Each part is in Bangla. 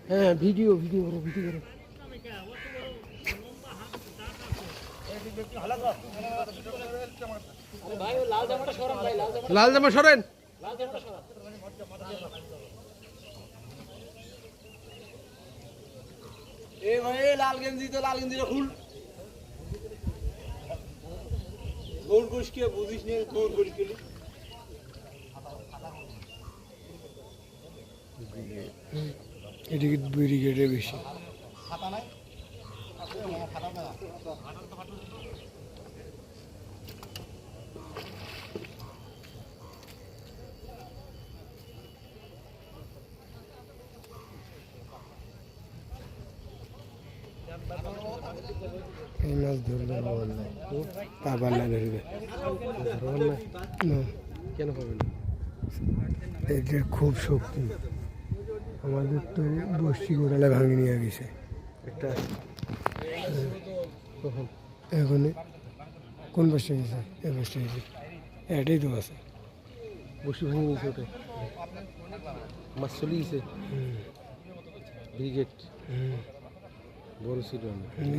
হ্যাঁ ভিডিও ভিডিও করো ভিডিও করো। লাল জামা সরেন। এ ভাই লাল গেঞ্জি তো লাল গেঞ্জিটা খুল। দৌড় করিস কে বুঝিস নি দৌড় করিস কে এদিকে ব্রিগেডে বেশি খাতা নাই খাতা না এই মাছ ধরলে পাবার নাই, পাবার না ধরবে না কেন পাবে না? এদের খুব শক্তি, আমাদের তো বসি গোড়ালে ভাঙি নিয়ে গেছে একটা। এখন কোন বসে গেছে? এ বসে গেছে, এটাই তো আছে বসি ভাঙি গেছে। ওটা মাছ চলে গেছে ব্রিগেড বড় ছিল।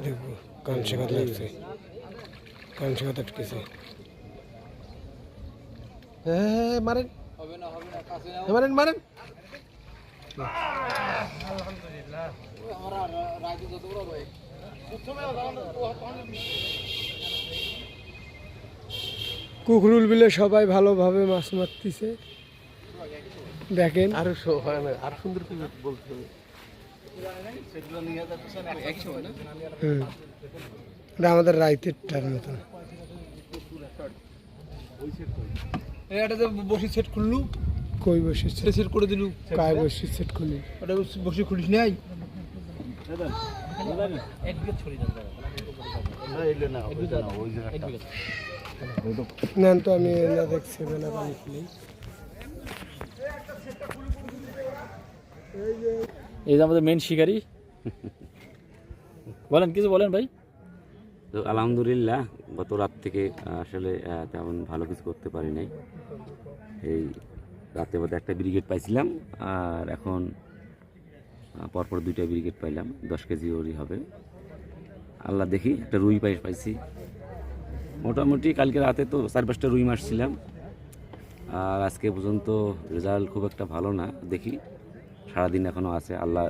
দেখো কান শেখাতে লাগছে, কান শেখাতে আটকেছে। হ্যাঁ মারেন মারেন মারেন। কুকরুল বিলে সবাই ভালোভাবে মাছ মারতেছে দেখেন। আরো আরো সুন্দর করে বলতে হবে। এটা আমাদের রাইতেরটার মতন। এটাতে বসি সেট খুললু, কই বসে সেট করে দিলু, কায় বসে সেট খুলি? ওটা বসি খুলিস নাই। নেন তো, আমি না দেখছি বেলা পানি খুলি। এই যে আমাদের মেন শিকারি, বলেন কিছু বলেন ভাই। তো আলহামদুলিল্লাহ গত রাত থেকে আসলে তেমন ভালো কিছু করতে পারি নাই। এই রাতে বোধ একটা ব্রিগেড পাইছিলাম, আর এখন পরপর 2টা ব্রিগেড পাইলাম। 10 কেজি ওরই হবে। আল্লাহ দেখি একটা রুই পাইছি মোটামুটি। কালকে রাতে তো 4-5টা রুই মারছিলাম, আর আজকে পর্যন্ত রেজাল্ট খুব একটা ভালো না। দেখি সারাদিন এখনও আছে। আল্লাহ